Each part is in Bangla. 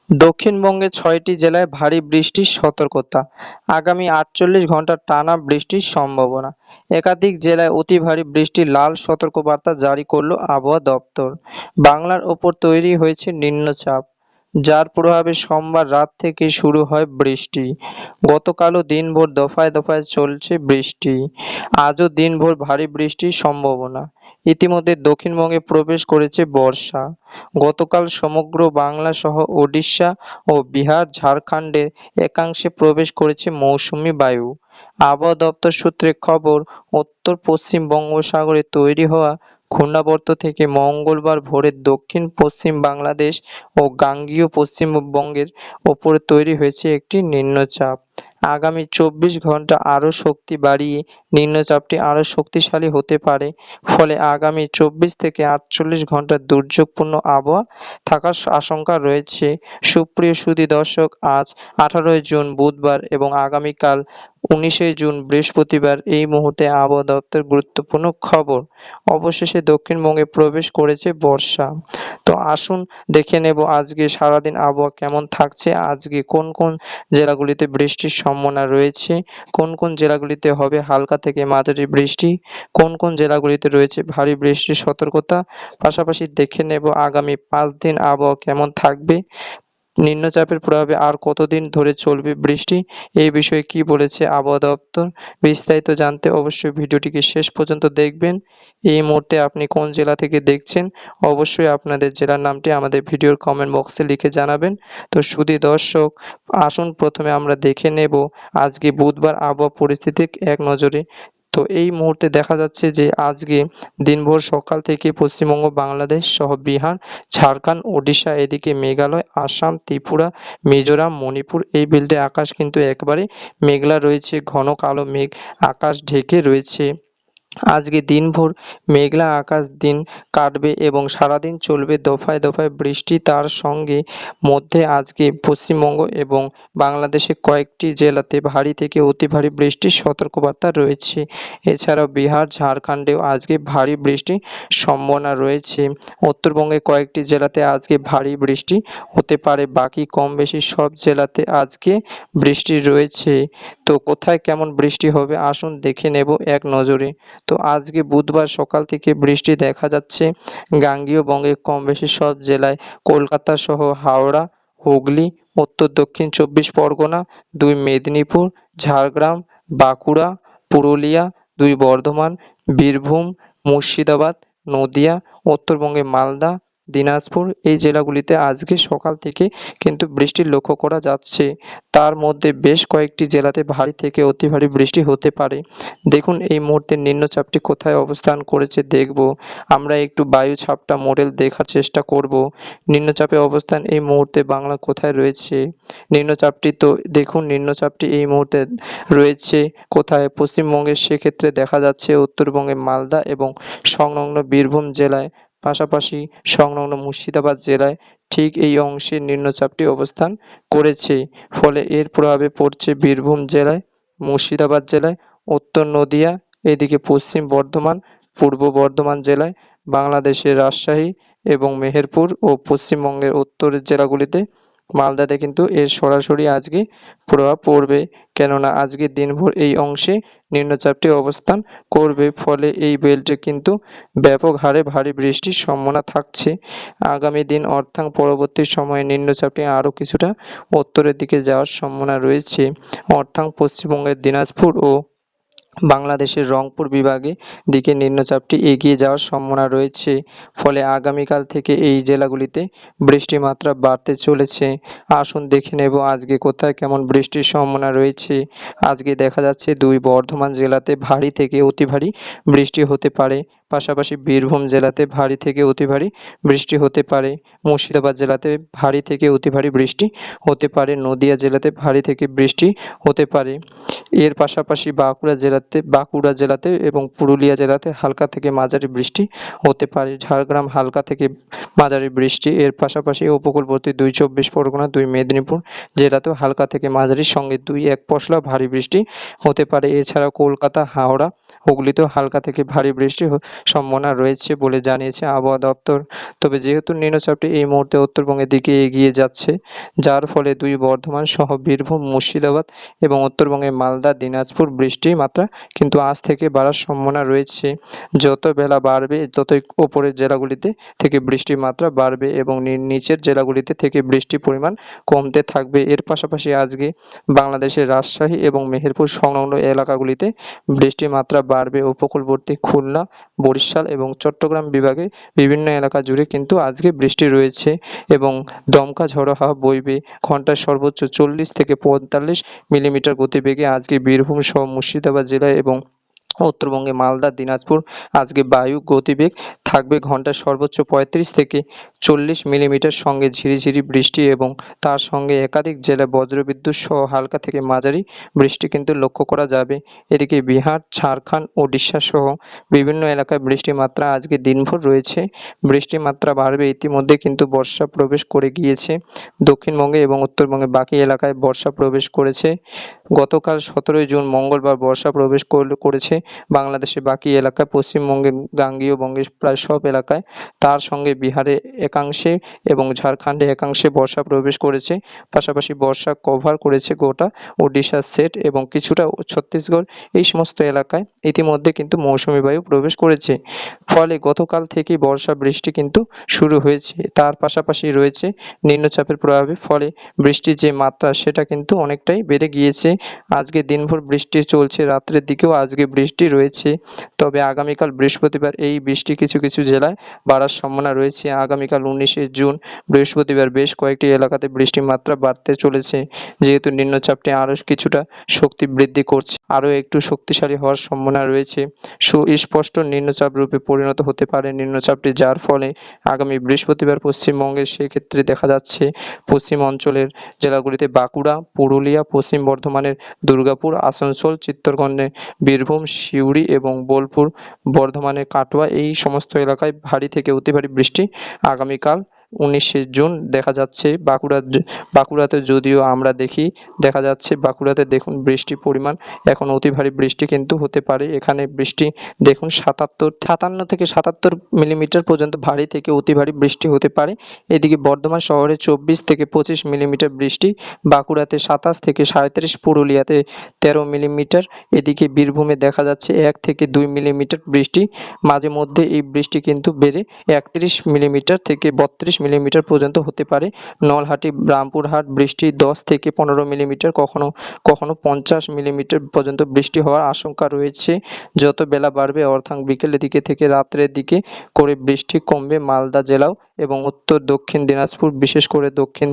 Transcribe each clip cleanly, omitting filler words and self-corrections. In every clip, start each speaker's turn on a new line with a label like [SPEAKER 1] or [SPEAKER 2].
[SPEAKER 1] দক্ষিণবঙ্গে ৬টি জেলায় ভারী বৃষ্টির সতর্কতা। আগামী ৪৮ ঘণ্টা টানা বৃষ্টির সম্ভাবনা। একাধিক জেলায় অতি ভারী বৃষ্টির লাল সতর্কবার্তা জারি করল আবহাওয়া দপ্তর। বাংলার ওপর তৈরি হয়েছে নিম্নচাপ, যার প্রভাবে সোমবার রাত থেকে শুরু হয় বৃষ্টি। গতকালও দিনভর দফায় দফায় চলছে বৃষ্টি। আজও দিনভর ভারী বৃষ্টির সম্ভাবনা। ইতিমধ্যে দক্ষিণবঙ্গে প্রবেশ করেছে বর্ষা। গতকাল সমগ্র বাংলা সহ ওড়িশা ও বিহার, ঝাড়খণ্ডের একাংশে প্রবেশ করেছে মৌসুমী বায়ু। আবহাওয়া দপ্তর সূত্রে খবর, উত্তর-পশ্চিম বঙ্গোপসাগরে তৈরি হওয়া ঘূর্ণাবর্ত থেকে মঙ্গলবার ভোরে দক্ষিণ-পশ্চিম বাংলাদেশ ও গাঙ্গেয় পশ্চিমবঙ্গের ওপরে তৈরি হয়েছে একটি নিম্নচাপ। আগামী ২৪ ঘণ্টা আরও শক্তি বাড়িয়ে নিম্নচাপটি আরও শক্তিশালী হতে পারে। ফলে আগামী ২৪ থেকে ৪৮ ঘণ্টা দুর্যোগপূর্ণ আবহাওয়া থাকার আশঙ্কা রয়েছে। সুপ্রিয় সুধী দর্শক, আজ ১৮ জুন বুধবার এবং আগামীকাল ১৯ জুন বৃহস্পতিবার এই মুহূর্তে আবহাওয়া দপ্তরের গুরুত্বপূর্ণ খবর। অবশেষে দক্ষিণবঙ্গে প্রবেশ করেছে বর্ষা। তো আসুন দেখে নেব আজকে সারাদিন আবহাওয়া কেমন থাকছে, আজকে কোন কোন জেলাগুলিতে বৃষ্টির সম্ভাবনা রয়েছে, কোন কোন জেলাগুলিতে হবে হালকা থেকে মাঝারি বৃষ্টি, কোন কোন জেলাগুলিতে রয়েছে ভারী বৃষ্টির সতর্কতা। পাশাপাশি দেখে নেব আগামী ৫ দিন আবহাওয়া কেমন থাকবে, নিম্নচাপের প্রভাবে আর কতদিন ধরে চলবে বৃষ্টি, এই বিষয়ে কি বলেছে আবহাওয়া দপ্তর। বিস্তারিত জানতে অবশ্যই ভিডিওটিকে শেষ পর্যন্ত দেখবেন। এই মুহূর্তে আপনি কোন জেলা থেকে দেখছেন, অবশ্যই আপনাদের জেলার নামটি আমাদের ভিডিওর কমেন্ট বক্সে লিখে জানাবেন। তো সুধী দর্শক, আসুন প্রথমে আমরা দেখে নেব আজকে বুধবার আবহাওয়া পরিস্থিতি এক নজরে। তো এই মুহূর্তে দেখা যাচ্ছে যে আজকে দিনভর সকাল থেকে পশ্চিমবঙ্গ, বাংলাদেশ সহ বিহার, ঝাড়খণ্ড, ওড়িশা, এদিকে মেঘালয়, আসাম, ত্রিপুরা, মিজোরাম, মণিপুর এই বেল্টে আকাশ কিন্তু একেবারে মেঘলা রয়েছে, ঘন কালো মেঘ আকাশ ঢেকে রয়েছে। আজকে দিনভর মেঘলা আকাশ দিন কাটবে এবং সারাদিন চলবে দফায় দফায় বৃষ্টি। তার সঙ্গে মধ্যে আজকে পশ্চিমবঙ্গ এবং বাংলাদেশের কয়েকটি জেলাতে ভারী থেকে অতি ভারী বৃষ্টির সতর্কবার্তা রয়েছে। এছাড়াও বিহার, ঝাড়খণ্ডেও আজকে ভারী বৃষ্টির সম্ভাবনা রয়েছে। উত্তরবঙ্গের কয়েকটি জেলাতে আজকে ভারী বৃষ্টি হতে পারে, বাকি কম বেশি সব জেলাতে আজকে বৃষ্টি রয়েছে। তো কোথায় কেমন বৃষ্টি হবে আসুন দেখে নেব এক নজরে। তো আজকে বুধবার সকাল থেকে বৃষ্টি দেখা যাচ্ছে গাঙ্গেয় বঙ্গের কম বেশি সব জেলায়, কলকাতা সহ হাওড়া, হুগলি, উত্তর দক্ষিণ ২৪ পরগনা, ২ মেদিনীপুর, ঝাড়গ্রাম, বাঁকুড়া, পুরুলিয়া, ২ বর্ধমান, বীরভূম, মুর্শিদাবাদ, নদিয়া, উত্তরবঙ্গে মালদা, দিনাজপুর এই জেলাগুলিতে আজকে সকাল থেকে কিন্তু বৃষ্টি লক্ষ্য করা যাচ্ছে। তার মধ্যে বেশ কয়েকটি জেলাতে ভারী থেকে অতি ভারী বৃষ্টি হতে পারে। দেখুন এই মুহূর্তে নিম্নচাপটি কোথায় অবস্থান করেছে দেখব। আমরা একটু বায়ুচাপটা মডেল দেখার চেষ্টা করব। নিম্নচাপের অবস্থান এই মুহূর্তে বাংলা কোথায় রয়েছে। নিম্নচাপটি তো দেখুন, নিম্নচাপটি এই মুহূর্তে রয়েছে কোথায়, পশ্চিমবঙ্গের, সেক্ষেত্রে দেখা যাচ্ছে উত্তরবঙ্গে মালদা এবং সংলগ্ন বীরভূম জেলায়, পাশাপাশি সংলগ্ন মুর্শিদাবাদ জেলায় ঠিক এই অংশে নিম্নচাপটি অবস্থান করেছে। ফলে এর প্রভাবে পড়ছে বীরভূম জেলায়, মুর্শিদাবাদ জেলায়, উত্তর নদিয়া, এদিকে পশ্চিম বর্ধমান, পূর্ব বর্ধমান জেলায়, বাংলাদেশের রাজশাহী এবং মেহেরপুর ও পশ্চিমবঙ্গের উত্তরের জেলাগুলিতে, মালদাতে কিন্তু এর সরাসরি আজকে প্রভাব পড়বে, কেননা আজকে দিনভর এই অংশে নিম্নচাপটি অবস্থান করবে। ফলে এই বেল্টে কিন্তু ব্যাপক হারে ভারী বৃষ্টির সম্ভাবনা থাকছে। আগামী দিন অর্থাৎ পরবর্তী সময়ে নিম্নচাপটি আরও কিছুটা উত্তরের দিকে যাওয়ার সম্ভাবনা রয়েছে, অর্থাৎ পশ্চিমবঙ্গের দিনাজপুর ও বাংলাদেশের রংপুর বিভাগে দিকে নিম্নচাপটি এগিয়ে যাওয়ার সম্ভাবনা রয়েছে। ফলে আগামীকাল থেকে এই জেলাগুলিতে বৃষ্টির মাত্রা বাড়তে চলেছে। আসুন দেখে নেব আজকে কোথায় কেমন বৃষ্টির সম্ভাবনা রয়েছে। আজকে দেখা যাচ্ছে ২ বর্ধমান জেলাতে ভারী থেকে অতি ভারী বৃষ্টি হতে পারে, পাশাপাশি বীরভূম জেলাতে ভারী থেকে অতি ভারী বৃষ্টি হতে পারে, মুর্শিদাবাদ জেলাতে ভারী থেকে অতি ভারী বৃষ্টি হতে পারে, নদিয়া জেলাতে ভারী থেকে বৃষ্টি হতে পারে। এর পাশাপাশি বাঁকুড়া জেলাতে বাঁকুড়া জেলাতে এবং পুরুলিয়া জেলাতে হালকা থেকে মাঝারি বৃষ্টি হতে পারে। ঝাড়গ্রাম হালকা থেকে মাঝারি বৃষ্টি। এর পাশাপাশি উপকূলবর্তী 2 চব্বিশ পরগনা, 2 মেদিনীপুর জেলাতেও হালকা থেকে মাঝারির সঙ্গে 2-1 পশলা ভারী বৃষ্টি হতে পারে। এছাড়াও কলকাতা, হাওড়া, হুগলিতেও হালকা থেকে ভারী বৃষ্টির সম্ভাবনা রয়েছে বলে জানিয়েছে আবহাওয়া দপ্তর। তবে যেহেতু নিম্নচাপটি এই মুহূর্তে উত্তরবঙ্গের দিকে এগিয়ে যাচ্ছে, যার ফলে 2 বর্ধমান সহ বীরভূম, মুর্শিদাবাদ এবং উত্তরবঙ্গের মালদা, দিনাজপুর বৃষ্টির মাত্রা কিন্তু আজ থেকে বাড়ার সম্ভাবনা রয়েছে। যত বেলা বাড়বে ততই ওপরের জেলাগুলিতে থেকে বৃষ্টির মাত্রা বাড়বে এবং নিচের জেলাগুলিতে থেকে বৃষ্টির পরিমাণ কমতে থাকবে। এর পাশাপাশি আজকে বাংলাদেশের রাজশাহী এবং মেহেরপুর সংলগ্ন এলাকাগুলিতে বৃষ্টির মাত্রা বাড়বে। উপকূলবর্তী খুলনা, বরিশাল এবং চট্টগ্রাম বিভাগে বিভিন্ন এলাকা জুড়ে কিন্তু আজকে বৃষ্টি রয়েছে এবং দমকা ঝড়ো হাওয়া বইবে। ঘন্টায় সর্বোচ্চ 40 থেকে 45 মিলিমিটার গতিবেগে আজকে বীরভূম সহ মুর্শিদাবাদ জেলায় এবং উত্তরবঙ্গে মালদা, দিনাজপুর আজকে বায়ু গতিবেগ থাকবে ঘন্টায় সর্বোচ্চ 35 থেকে 40 মিলিমিটার, সঙ্গে ঝিরিঝিরি বৃষ্টি এবং তার সঙ্গে একাধিক জেলায় বজ্রবিদ্যুৎ সহ হালকা থেকে মাঝারি বৃষ্টি কিন্তু লক্ষ্য করা যাবে। এদিকে বিহার, ঝাড়খণ্ড, ওড়িশা সহ বিভিন্ন এলাকায় বৃষ্টির মাত্রা আজকে দিনভর রয়েছে। বৃষ্টির মাত্রা বাড়বে। ইতিমধ্যে কিন্তু বর্ষা প্রবেশ করে গিয়েছে দক্ষিণবঙ্গে এবং উত্তরবঙ্গে বাকি এলাকায় বর্ষা প্রবেশ করেছে। গতকাল 17 জুন মঙ্গলবার বর্ষা প্রবেশ করেছে বাংলাদেশের বাকি এলাকায়, পশ্চিমবঙ্গের গাঙ্গেয় বঙ্গের প্রায় সব এলাকায়, তার সঙ্গে বিহারে একাংশে এবং ঝাড়খণ্ডে একাংশে বর্ষা প্রবেশ করেছে। পাশাপাশি বর্ষা কভার করেছে গোটা ওড়িশা সেট এবং কিছুটা ছত্তিশগড়। এই সমস্ত এলাকায় ইতিমধ্যে কিন্তু মৌসুমী বায়ু প্রবেশ করেছে। ফলে গতকাল থেকেই বর্ষা বৃষ্টি কিন্তু শুরু হয়েছে। তার পাশাপাশি রয়েছে নিম্নচাপের প্রভাবে, ফলে বৃষ্টির যে মাত্রা সেটা কিন্তু অনেকটাই বেড়ে গিয়েছে। আজকে দিনভর বৃষ্টি চলছে, রাত্রের দিকেও আজকে বৃষ্টি রয়েছে। তবে আগামীকাল বৃহস্পতিবার এই বৃষ্টি কিছু কিছু জেলায় বাড়ার সম্ভাবনা রয়েছে। আগামীকাল 19 জুন বৃহস্পতিবার বেশ কয়েকটি এলাকাতে বৃষ্টির মাত্রা বাড়তে চলেছে। যেহেতু নিম্নচাপটি আরও কিছুটা শক্তি বৃদ্ধি করছে, আরও একটু শক্তিশালী হওয়ার সম্ভাবনা রয়েছে। সুস্পষ্ট নিম্নচাপ রূপে পরিণত হতে পারে নিম্নচাপটি, যার ফলে আগামী বৃহস্পতিবার পশ্চিমবঙ্গের সেক্ষেত্রে দেখা যাচ্ছে পশ্চিম অঞ্চলের জেলাগুলিতে বাঁকুড়া, পুরুলিয়া, পশ্চিম বর্ধমানের দুর্গাপুর, আসানসোল, চিত্তরগঞ্জের বীরভূম, সিউড়ি এবং বোলপুর, বর্ধমানের কাটোয়া এই সমস্ত এলাকায় ভারী থেকে অতি ভারী বৃষ্টি আগামীকাল 19 জুন দেখা যাচ্ছে। বাঁকুড়াতে যদিও আমরা দেখা যাচ্ছে বাঁকুড়াতে দেখুন বৃষ্টির পরিমাণ এখন অতি ভারী বৃষ্টি কিন্তু হতে পারে। এখানে বৃষ্টি দেখুন 57 থেকে 77 মিলিমিটার পর্যন্ত ভারী থেকে অতি ভারী বৃষ্টি হতে পারে। এদিকে বর্ধমান শহরে 24 থেকে 25 মিলিমিটার বৃষ্টি, বাঁকুড়াতে 27 থেকে 37, পুরুলিয়াতে 13 মিলিমিটার, এদিকে বীরভূমে দেখা যাচ্ছে 1 থেকে 2 মিলিমিটার বৃষ্টি। মাঝে মধ্যে এই বৃষ্টি কিন্তু বেড়ে 31 মিলিমিটার থেকে 32 মিলিমিটার পর্যন্ত হতে পারে। নলহাটি, রামপুরহাট বৃষ্টি 10 থেকে 15 মিলিমিটার, কখনো কখনো 50 মিলিমিটার পর্যন্ত বৃষ্টি হওয়ার আশঙ্কা রয়েছে। যত বেলা বাড়বে অর্থাৎ বিকেলের দিকে থেকে রাত্রের দিকে করে বৃষ্টি কমবে মালদা জেলাও এবং উত্তর দক্ষিণ দিনাজপুর, বিশেষ করে দক্ষিণ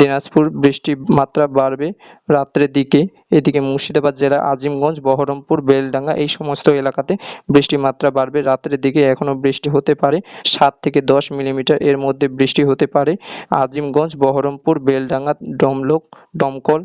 [SPEAKER 1] দিনাজপুর বৃষ্টির মাত্রা বাড়বে রাত্রের দিকে। এদিকে মুর্শিদাবাদ জেলা আজিমগঞ্জ, বহরমপুর, বেলডাঙ্গা এই সমস্ত এলাকাতে বৃষ্টির মাত্রা বাড়বে রাত্রের দিকে। এখনও বৃষ্টি হতে পারে 7 থেকে 10 মিলিমিটার এর মধ্যে বৃষ্টি হতে পারে। আজিমগঞ্জ, বহরমপুর, বেলডাঙ্গা, ডমলোক, দমকল,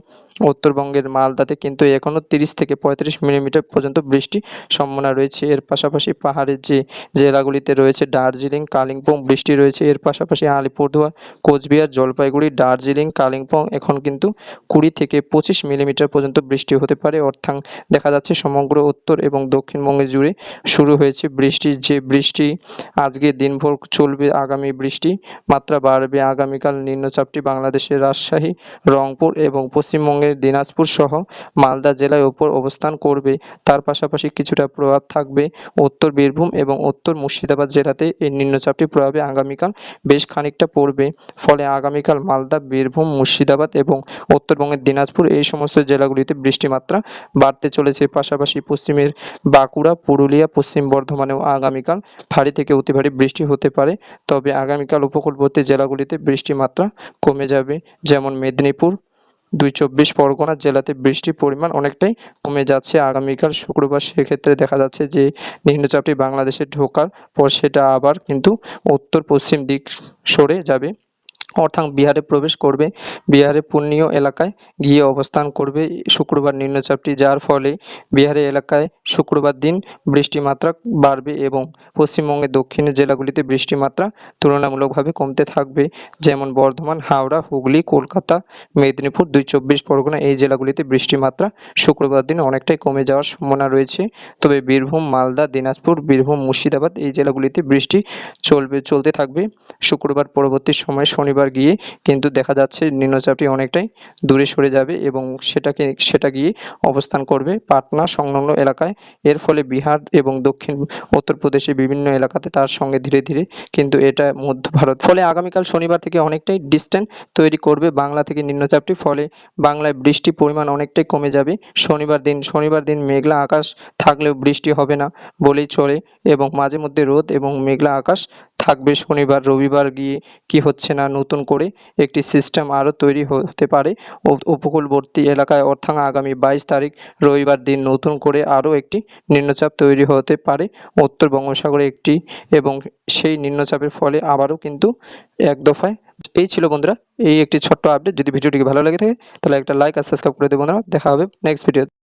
[SPEAKER 1] উত্তরবঙ্গের মালদাতে কিন্তু এখনও 30 থেকে 35 মিলিমিটার পর্যন্ত বৃষ্টির সম্ভাবনা রয়েছে। এর পাশাপাশি পাহাড়ের যে জেলাগুলিতে রয়েছে দার্জিলিং, কালিম্পং বৃষ্টি রয়েছে। এর পাশাপাশি আলিপুরদুয়ার, কোচবিহার, জলপাইগুড়ি, দার্জিলিং, কালিম্পং এখন কিন্তু 20 থেকে 25 মিলিমিটার পর্যন্ত বৃষ্টি হতে পারে। অর্থাৎ দেখা যাচ্ছে সমগ্র উত্তর এবং দক্ষিণবঙ্গে জুড়ে শুরু হয়েছে বৃষ্টির যে বৃষ্টি আজকে দিনভর চলবে। আগামী বৃষ্টি মাত্রা বাড়বে। আগামীকাল নিম্নচাপটি বাংলাদেশের রাজশাহী, রংপুর এবং পশ্চিমবঙ্গের দিনাজপুর সহ মালদা জেলায় ওপর অবস্থান করবে। তার পাশাপাশি কিছুটা প্রভাব থাকবে উত্তর বীরভূম এবং উত্তর মুর্শিদাবাদ জেলাতে। এই নিম্নচাপটির প্রভাবে আগামীকাল বেশ খানিকটা পড়বে। ফলে আগামীকাল মালদা, বীরভূম, মুর্শিদাবাদ এবং উত্তরবঙ্গের দিনাজপুর এই সমস্ত জেলাগুলিতে বৃষ্টি মাত্রা বাড়তে চলেছে। পাশাপাশি পশ্চিমের বাঁকুড়া, পুরুলিয়া, পশ্চিম বর্ধমানেও আগামীকাল ভারী থেকে অতি ভারী বৃষ্টি হতে পারে। তবে আগামীকাল উপকূলবর্তী জেলাগুলিতে বৃষ্টির মাত্রা কমে যাবে, যেমন মেদিনীপুর, 2 চব্বিশ পরগনা জেলাতে বৃষ্টির পরিমাণ অনেকটাই কমে যাচ্ছে আগামীকাল শুক্রবার। সেক্ষেত্রে দেখা যাচ্ছে যে নিম্নচাপটি বাংলাদেশে ঢোকার পর সেটা আবার কিন্তু উত্তর পশ্চিম দিক সরে যাবে। অর্থাৎ বিহারে প্রবেশ করবে। বিহারে পূর্ণীয় এলাকায় গিয়ে অবস্থান করবে শুক্রবার নিম্নচাপটি, যার ফলে বিহারের এলাকায় শুক্রবার দিন বৃষ্টির মাত্রা বাড়বে এবং পশ্চিমবঙ্গের দক্ষিণের জেলাগুলিতে বৃষ্টির মাত্রা তুলনামূলকভাবে কমতে থাকবে, যেমন বর্ধমান, হাওড়া, হুগলি, কলকাতা, মেদিনীপুর, ২ পরগনা এই জেলাগুলিতে বৃষ্টির মাত্রা শুক্রবার দিন অনেকটাই কমে যাওয়ার সম্ভাবনা রয়েছে। তবে বীরভূম, মালদা, দিনাজপুর, বীরভূম, মুর্শিদাবাদ এই জেলাগুলিতে বৃষ্টি চলতে থাকবে শুক্রবার। পরবর্তী সময়ে শনিবার গিয়ে কিন্তু দেখা যাচ্ছে নিম্নচাপটি অনেকটাই দূরে সরে যাবে এবং সেটা গিয়ে অবস্থান করবে পাটনা সংলগ্ন এলাকায়। এর ফলে বিহার এবং দক্ষিণ উত্তরপ্রদেশের বিভিন্ন এলাকাতে তার সঙ্গে ধীরে ধীরে কিন্তু এটা মধ্য ভারত, ফলে আগামীকাল শনিবার থেকে অনেকটাই ডিস্টেন্স তৈরি করবে বাংলা থেকে নিম্নচাপটি, ফলে বাংলায় বৃষ্টির পরিমাণ অনেকটাই কমে যাবে। শনিবার দিন মেঘলা আকাশ থাকলেও বৃষ্টি হবে না বলেই চলে এবং মাঝে মধ্যে রোদ এবং মেঘলা আকাশ থাকবে শনিবার। রবিবার গিয়ে কি হচ্ছে না, নতুন করে একটি সিস্টেম আরও তৈরি হতে পারে উপকূলবর্তী এলাকায়, অর্থাৎ আগামী ২২ তারিখ রবিবার দিন নতুন করে আরও একটি নিম্নচাপ তৈরি হতে পারে উত্তর বঙ্গোপসাগরে একটি, এবং সেই নিম্নচাপের ফলে আবারও কিন্তু এক দফায়। এই ছিল বন্ধুরা এই একটি ছোট্ট আপডেট। যদি ভিডিওটিকে ভালো লেগে থাকে তাহলে একটা লাইক আর সাবস্ক্রাইব করে দেবেন বন্ধুরা। দেখা হবে নেক্সট ভিডিও।